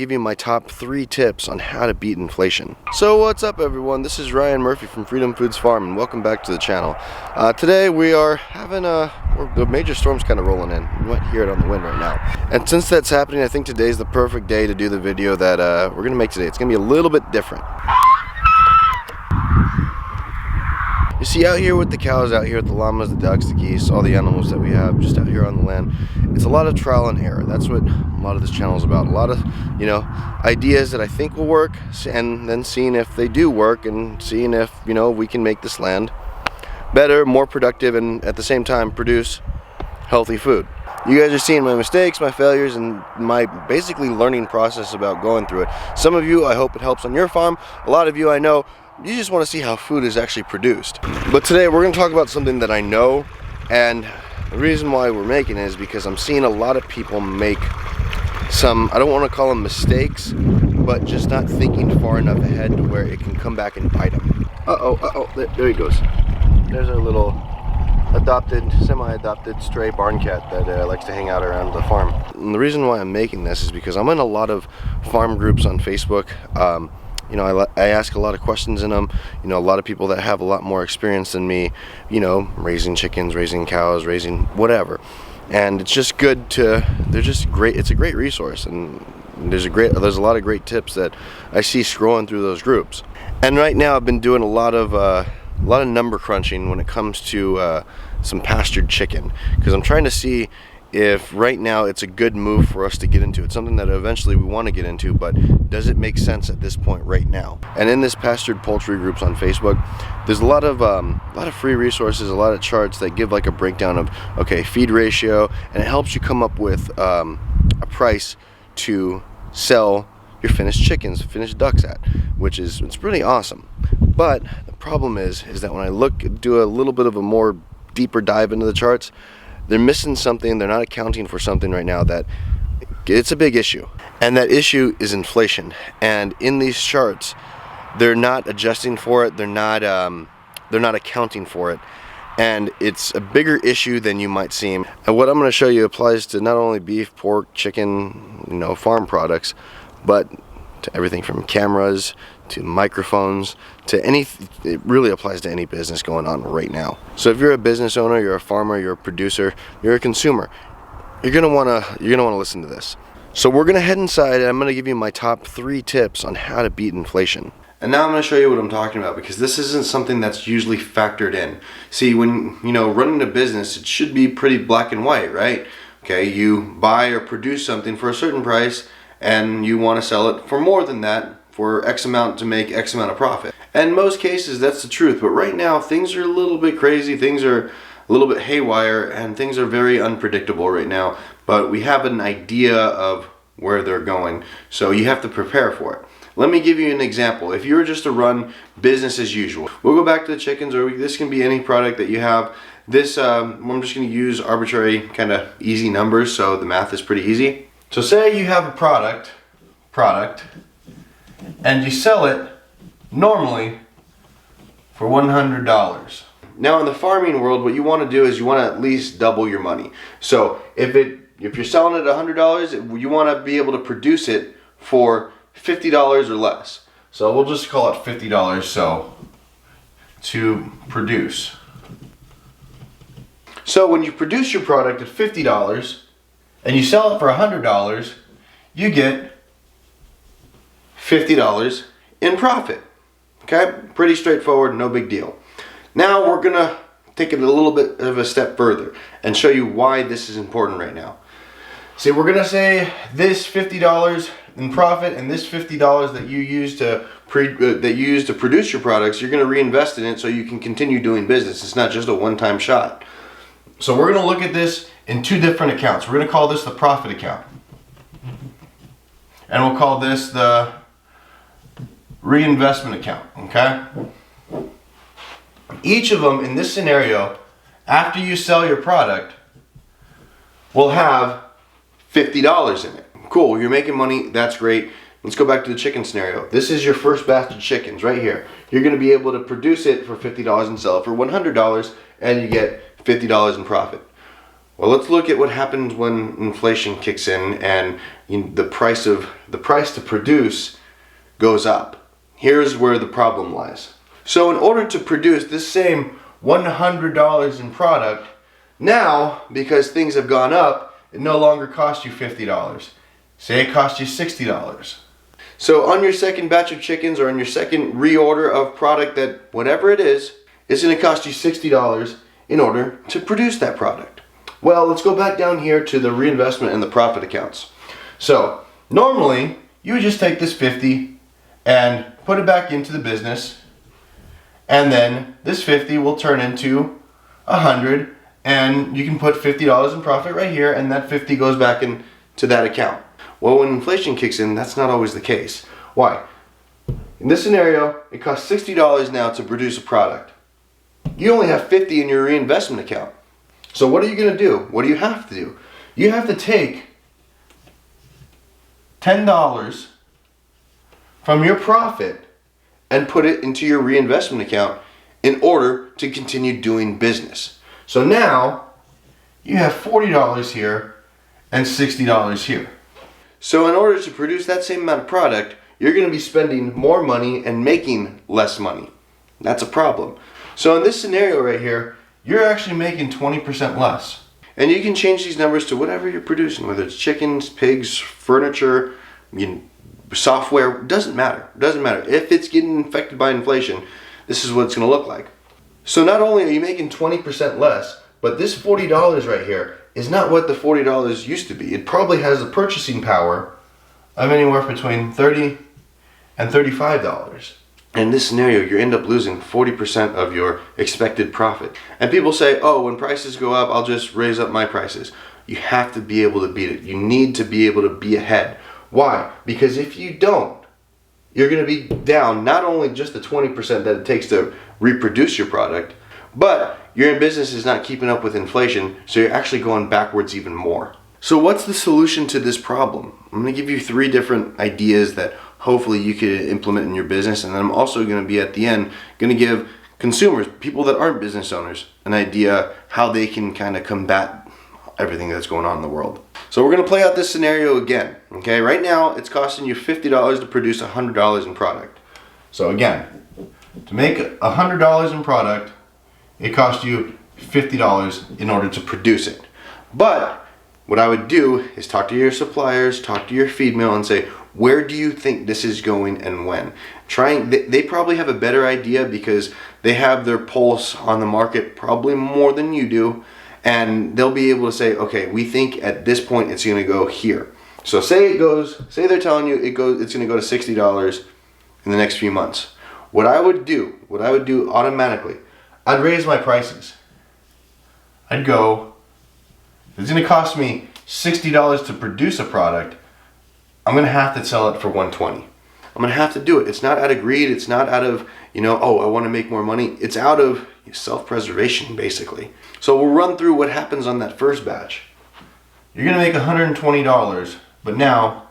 Give you my top 3 tips on how to beat inflation. So what's up everyone, this is Ryan Murphy from Freedom Foods Farm and welcome back to the channel. Today we are having the major storm's kind of rolling in. You might hear it on the wind right now. And since that's happening, I think today's the perfect day to do the video that we're going to make today. It's going to be a little bit different. You see, out here with the cows, out here with the llamas, the ducks, the geese, all the animals that we have just out here on the land, it's a lot of trial and error. That's what a lot of this channel is about. A lot of, ideas that I think will work, and then seeing if they do work and seeing if, we can make this land better, more productive, and at the same time produce healthy food. You guys are seeing my mistakes, my failures, and my basically learning process about going through it. Some of you, I hope it helps on your farm. A lot of you, I know, you just want to see how food is actually produced. But today we're going to talk about something that I know, and the reason why we're making it is because I'm seeing a lot of people make some, I don't want to call them mistakes, but just not thinking far enough ahead to where it can come back and bite them. There he goes. There's our little semi-adopted stray barn cat that likes to hang out around the farm. And the reason why I'm making this is because I'm in a lot of farm groups on Facebook. I ask a lot of questions in them. A lot of people that have a lot more experience than me, raising chickens, raising cows, raising whatever. And it's just good they're just great. It's a great resource, and there's a lot of great tips that I see scrolling through those groups. And right now I've been doing a lot of number crunching when it comes to some pastured chicken, because I'm trying to see if right now it's a good move for us to get into. It's something that eventually we want to get into, but does it make sense at this point right now? And in this pastured poultry groups on Facebook, there's a lot of free resources, a lot of charts that give like a breakdown of, okay, feed ratio, and it helps you come up with a price to sell your finished chickens, finished ducks at, it's really awesome. But the problem is that when I do a little bit of a more deeper dive into the charts, they're missing something. They're not accounting for something right now that it's a big issue, and that issue is inflation. And in these charts, they're not adjusting for it. They're not accounting for it, and it's a bigger issue than you might seem. And what I'm going to show you applies to not only beef, pork, chicken, farm products, but to everything from cameras to microphones to it really applies to any business going on right now. So if you're a business owner, you're a farmer, you're a producer, you're a consumer, you're gonna wanna listen to this. So we're gonna head inside and I'm gonna give you my top 3 tips on how to beat inflation. And now I'm gonna show you what I'm talking about, because this isn't something that's usually factored in. See, when running a business, it should be pretty black and white, right? Okay, you buy or produce something for a certain price and you want to sell it for more than that, for X amount to make X amount of profit. And in most cases that's the truth, but right now things are a little bit crazy, things are a little bit haywire, and things are very unpredictable right now, but we have an idea of where they're going, so you have to prepare for it. Let me give you an example. If you were just to run business as usual, we'll go back to the chickens, or this can be any product that you have. This, I'm just going to use arbitrary kind of easy numbers, so the math is pretty easy. So say you have a product, and you sell it normally for $100. Now in the farming world, what you want to do is you want to at least double your money. So if you're selling it at $100, you want to be able to produce it for $50 or less. So we'll just call it $50, so to produce. So when you produce your product at $50 and you sell it for $100, you get $50 in profit. Okay, pretty straightforward, no big deal. Now we're gonna take it a little bit of a step further and show you why this is important right now. See, we're gonna say this $50 in profit and this $50 that you use to produce your products, you're gonna reinvest in it so you can continue doing business. It's not just a one-time shot. So we're gonna look at this in 2 different accounts. We're gonna call this the profit account, and we'll call this the reinvestment account, okay? Each of them in this scenario, after you sell your product, will have $50 in it. Cool, you're making money, that's great. Let's go back to the chicken scenario. This is your first batch of chickens right here. You're gonna be able to produce it for $50 and sell it for $100, and you get $50 in profit. Well, let's look at what happens when inflation kicks in and the price to produce goes up. Here's where the problem lies. So in order to produce this same $100 in product, now because things have gone up, it no longer costs you $50. Say it costs you $60. So on your second batch of chickens or on your second reorder of product, that whatever it is, it's going to cost you $60 in order to produce that product. Well, let's go back down here to the reinvestment and the profit accounts. So normally you would just take this 50 and put it back into the business, and then this 50 will turn into 100, and you can put $50 in profit right here, and that 50 goes back into that account. Well, when inflation kicks in, that's not always the case. Why? In this scenario, it costs $60 now to produce a product. You only have $50 in your reinvestment account. So what are you going to do? What do you have to do? You have to take $10 from your profit and put it into your reinvestment account in order to continue doing business. So now you have $40 here and $60 here. So in order to produce that same amount of product, you're going to be spending more money and making less money. That's a problem. So in this scenario right here, you're actually making 20% less. And you can change these numbers to whatever you're producing, whether it's chickens, pigs, furniture, software, doesn't matter. Doesn't matter. If it's getting affected by inflation, this is what it's going to look like. So not only are you making 20% less, but this $40 right here is not what the $40 used to be. It probably has a purchasing power of anywhere between $30 and $35. In this scenario, you end up losing 40% of your expected profit. And people say, oh, when prices go up, I'll just raise up my prices. You have to be able to beat it. You need to be able to be ahead. Why? Because if you don't, you're going to be down not only just the 20% that it takes to reproduce your product, but your business is not keeping up with inflation, so you're actually going backwards even more. So what's the solution to this problem? I'm going to give you 3 different ideas that hopefully you could implement in your business, and then I'm also going to be at the end going to give consumers, people that aren't business owners, an idea how they can kind of combat everything that's going on in the world. So we're going to play out this scenario again. Okay, right now it's costing you $50 to produce $100 in product. So again, to make $100 in product, it costs you $50 in order to produce it. But what I would do is talk to your suppliers, talk to your feed mill, and say, where do you think this is going and when? They probably have a better idea because they have their pulse on the market probably more than you do, and they'll be able to say, okay, we think at this point it's going to go here. So say they're telling you it's going to go to $60 in the next few months. What I would do automatically, I'd raise my prices. I'd go, if it's going to cost me $60 to produce a product, I'm going to have to sell it for $120. I'm going to have to do it. It's not out of greed. It's not out of, oh, I want to make more money. It's out of self-preservation, basically. So we'll run through what happens on that first batch. You're going to make $120, but now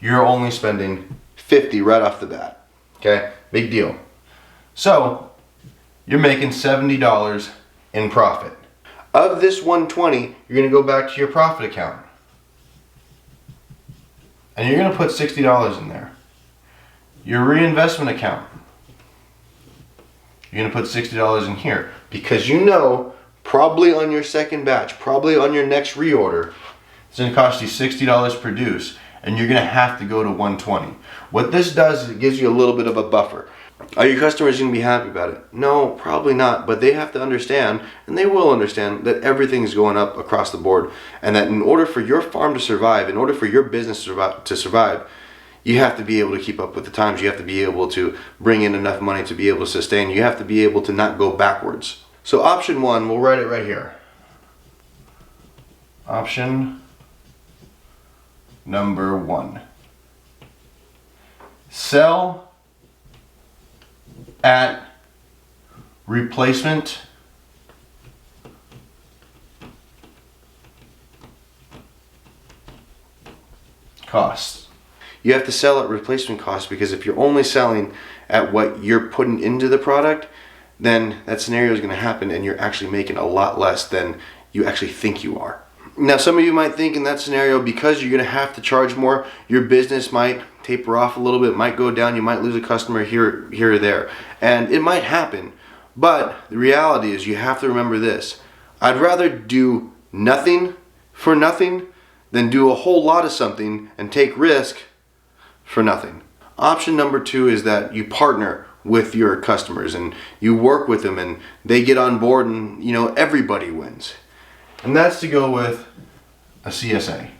you're only spending $50 right off the bat. Okay? Big deal. So you're making $70 in profit. Of this $120, you're going to go back to your profit account. And you're going to put $60 in there. Your reinvestment account, you're going to put $60 in here. Because probably on your second batch, probably on your next reorder, it's going to cost you $60 to produce. And you're going to have to go to $120. What this does is it gives you a little bit of a buffer. Are your customers going to be happy about it? No, probably not. But they have to understand, and they will understand, that everything's going up across the board. And that in order for your farm to survive, in order for your business to survive, you have to be able to keep up with the times. You have to be able to bring in enough money to be able to sustain. You have to be able to not go backwards. So option 1, we'll write it right here. Option number 1. Sell at replacement cost. You have to sell at replacement cost, because if you're only selling at what you're putting into the product, then that scenario is going to happen and you're actually making a lot less than you actually think you are. Now, some of you might think in that scenario, because you're going to have to charge more, your business might taper off a little bit, might go down, you might lose a customer here or there. And it might happen. But the reality is you have to remember this. I'd rather do nothing for nothing than do a whole lot of something and take risk for nothing. Option number 2 is that you partner with your customers and you work with them and they get on board and everybody wins. And that's to go with a CSA.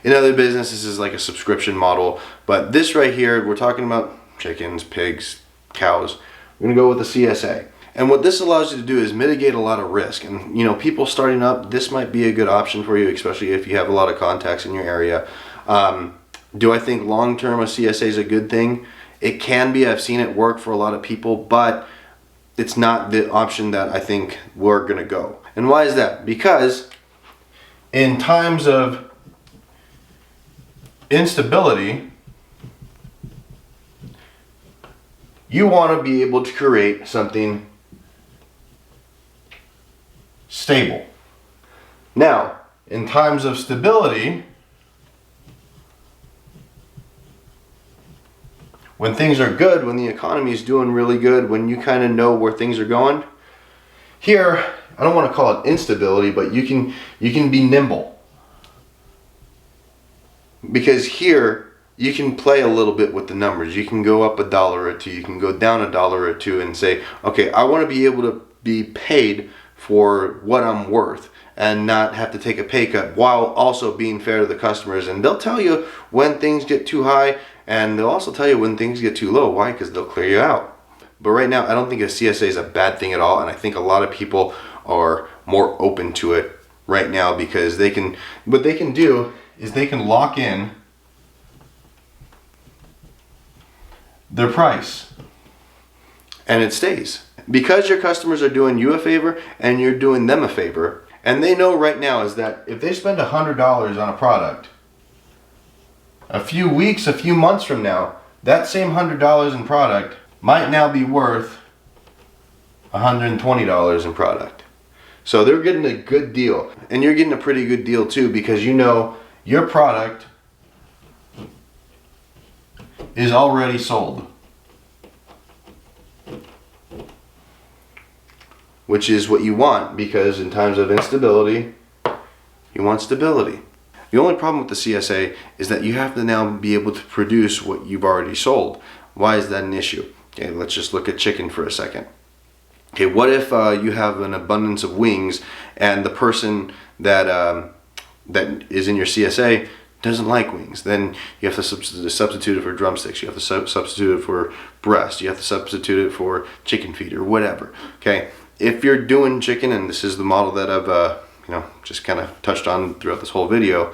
In other businesses, this is like a subscription model, but this right here, we're talking about chickens, pigs, cows. We're gonna go with a CSA. And what this allows you to do is mitigate a lot of risk. And people starting up, this might be a good option for you, especially if you have a lot of contacts in your area. Do I think long-term a CSA is a good thing? It can be. I've seen it work for a lot of people, but it's not the option that I think we're gonna go. And why is that? Because in times of instability, you want to be able to create something stable. Now, in times of stability, when things are good, when the economy is doing really good, when you kind of know where things are going, here, I don't want to call it instability, but you can be nimble. Because here, you can play a little bit with the numbers. You can go up $1 or $2, you can go down $1 or $2 and say, okay, I want to be able to be paid for what I'm worth and not have to take a pay cut while also being fair to the customers. And they'll tell you when things get too high, and they'll also tell you when things get too low. Why? Because they'll clear you out. But right now, I don't think a CSA is a bad thing at all, and I think a lot of people are more open to it right now because what they can do is they can lock in their price and it stays. Because your customers are doing you a favor and you're doing them a favor, and they know right now is that if they spend $100 on a product, a few weeks, a few months from now, that same $100 in product might now be worth $120 in product. So they're getting a good deal, and you're getting a pretty good deal too, because your product is already sold, which is what you want, because in times of instability, you want stability. The only problem with the CSA is that you have to now be able to produce what you've already sold. Why is that an issue? Okay, let's just look at chicken for a second. Okay, what if you have an abundance of wings and the person that is in your CSA doesn't like wings? Then you have to substitute it for drumsticks, you have to substitute it for breast, you have to substitute it for chicken feet or whatever. Okay, if you're doing chicken, and this is the model that I've just kind of touched on throughout this whole video,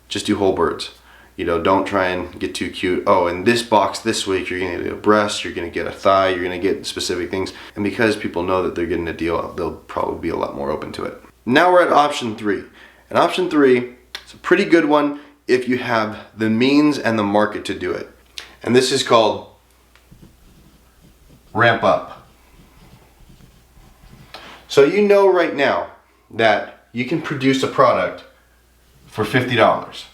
just do whole birds. Don't try and get too cute. Oh, in this box this week, you're gonna get a breast, you're gonna get a thigh, you're gonna get specific things. And because people know that they're getting a deal, they'll probably be a lot more open to it. Now we're at option 3. And option 3 is a pretty good one if you have the means and the market to do it. And this is called ramp up. So right now that you can produce a product for $50.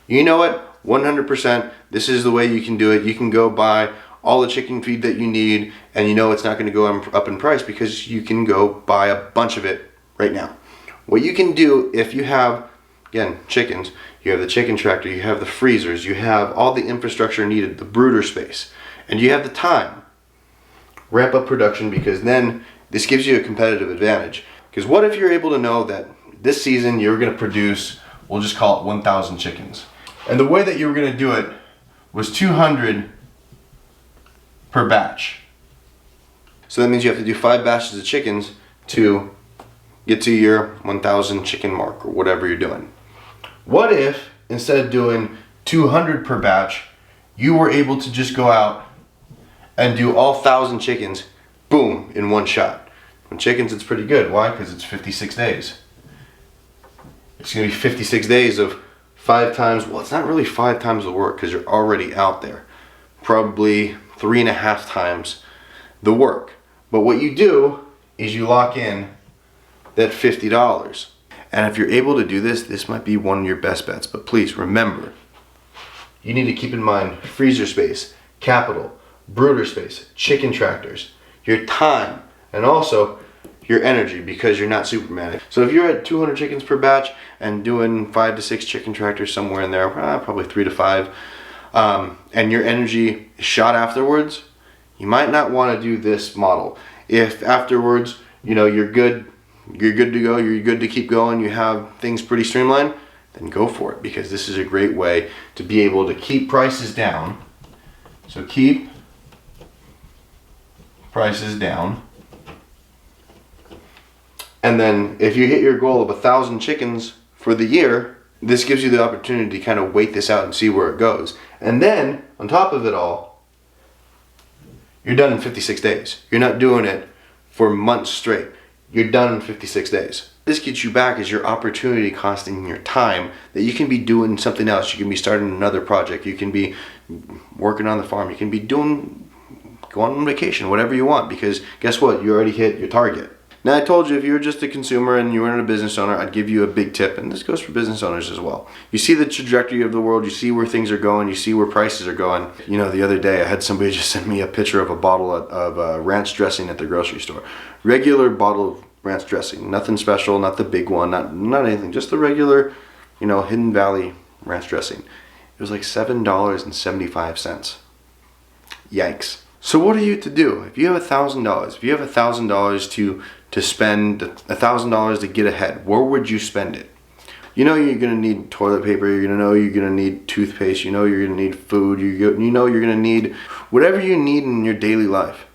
You know it, 100%, this is the way you can do it. You can go buy all the chicken feed that you need, and it's not going to go up in price because you can go buy a bunch of it right now. What you can do if you have, again, chickens, you have the chicken tractor, you have the freezers, you have all the infrastructure needed, the brooder space, and you have the time, ramp up production, because then this gives you a competitive advantage. Because what if you're able to know that this season you're going to produce, we'll just call it 1,000 chickens. And the way that you were going to do it was 200 per batch. So that means you have to do 5 batches of chickens to get to your 1,000 chicken mark or whatever you're doing. What if instead of doing 200 per batch, you were able to just go out and do all 1,000 chickens, boom, in one shot? When chickens, it's pretty good. Why? Because it's 56 days. It's going to be 56 days of 5 times, well, it's not really 5 times the work because you're already out there. Probably 3.5 times the work. But what you do is you lock in that $50. And if you're able to do this, this might be one of your best bets. But please remember, you need to keep in mind freezer space, capital, brooder space, chicken tractors, your time, and also your energy, because you're not Superman. So if you're at 200 chickens per batch and doing 5 to 6 chicken tractors, somewhere in there, probably 3 to 5, and your energy is shot afterwards, you might not want to do this model. If afterwards, you're good to go, you're good to keep going, you have things pretty streamlined, then go for it, because this is a great way to be able to keep prices down. So keep prices down. And then if you hit your goal of 1,000 chickens for the year, this gives you the opportunity to kind of wait this out and see where it goes. And then on top of it all, you're done in 56 days. You're not doing it for months straight. You're done in 56 days. This gets you back as your opportunity costing your time that you can be doing something else. You can be starting another project. You can be working on the farm. You can be going on vacation, whatever you want, because guess what? You already hit your target. Now, I told you if you were just a consumer and you weren't a business owner, I'd give you a big tip, and this goes for business owners as well. You see the trajectory of the world, you see where things are going, you see where prices are going. The other day I had somebody just send me a picture of a bottle of ranch dressing at the grocery store. Regular bottle of ranch dressing, nothing special, not the big one, not anything, just the regular, Hidden Valley ranch dressing. It was like $7.75. Yikes. So what are you to do? If you have $1,000, if you have $1,000 to spend, $1,000 to get ahead, where would you spend it? You're gonna need toilet paper, you're gonna need toothpaste, you're gonna need food, you're gonna need whatever you need in your daily life.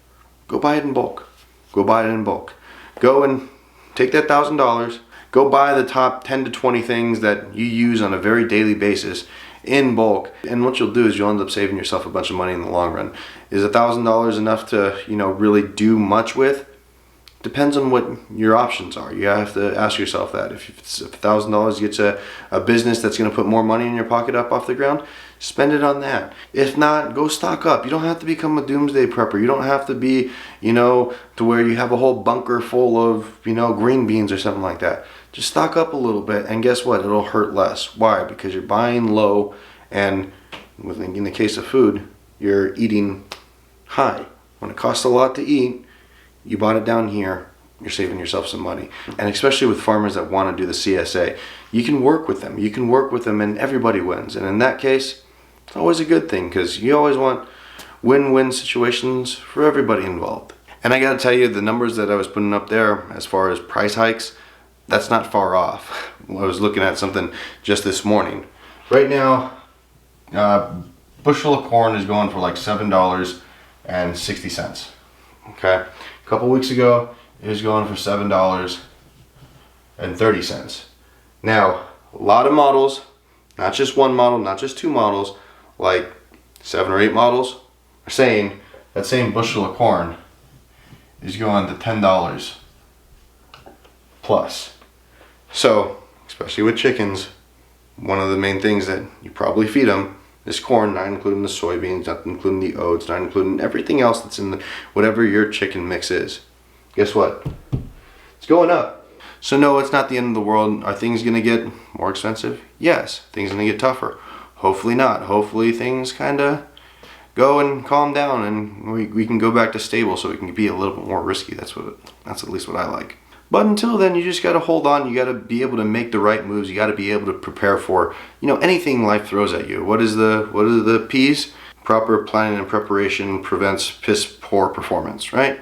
Go buy it in bulk. Go buy it in bulk. Go and take that $1,000, go buy the top 10 to 20 things that you use on a very daily basis in bulk, and what you'll do is you'll end up saving yourself a bunch of money in the long run. Is $1,000 enough to really do much with? Depends on what your options are. You have to ask yourself that. If $1,000 gets a business that's going to put more money in your pocket up off the ground, spend it on that. If not, go stock up. You don't have to become a doomsday prepper. You don't have to be, to where you have a whole bunker full of, green beans or something like that. Just stock up a little bit, and guess what? It'll hurt less. Why? Because you're buying low, and in the case of food, you're eating high. When it costs a lot to eat, you bought it down here, you're saving yourself some money. And especially with farmers that want to do the CSA, you can work with them. You can work with them and everybody wins. And in that case, it's always a good thing, because you always want win-win situations for everybody involved. And I gotta tell you, the numbers that I was putting up there as far as price hikes, that's not far off. I was looking at something just this morning. Right now, bushel of corn is going for like $7.60. Okay, a couple weeks ago it was going for $7.30. Now, a lot of models, not just one model, not just two models, like 7 or 8 models, are saying that same bushel of corn is going to $10 plus. So, especially with chickens, one of the main things that you probably feed them is corn, not including the soybeans, not including the oats, not including everything else that's in whatever your chicken mix is. Guess what? It's going up. So no, it's not the end of the world. Are things gonna get more expensive? Yes. Things gonna get tougher? Hopefully not. Hopefully things kinda go and calm down, and we can go back to stable, so it can be a little bit more risky. That's at least what I like. But until then, you just got to hold on. You got to be able to make the right moves. You got to be able to prepare for, anything life throws at you. What is the P's? Proper planning and preparation prevents piss poor performance, right?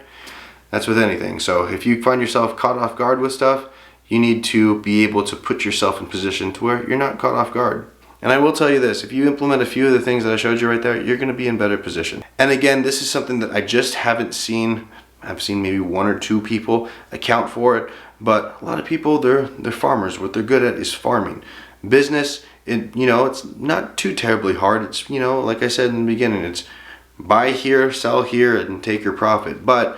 That's with anything. So if you find yourself caught off guard with stuff, you need to be able to put yourself in position to where you're not caught off guard. And I will tell you this, if you implement a few of the things that I showed you right there, you're going to be in better position. And again, this is something that I just haven't seen. I've seen maybe 1 or 2 people account for it, but a lot of people, they're farmers. What they're good at is farming. Business, it's not too terribly hard. It's, like I said in the beginning, it's buy here, sell here, and take your profit. But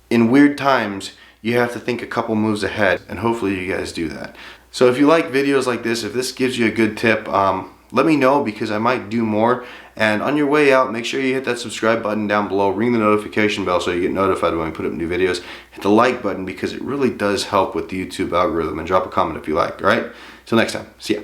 in weird times, you have to think a couple moves ahead, and hopefully you guys do that. So if you like videos like this, if this gives you a good tip, let me know, because I might do more. And on your way out, make sure you hit that subscribe button down below, ring the notification bell so you get notified when we put up new videos. Hit the like button because it really does help with the YouTube algorithm, and drop a comment if you like. All right, till next time, see ya.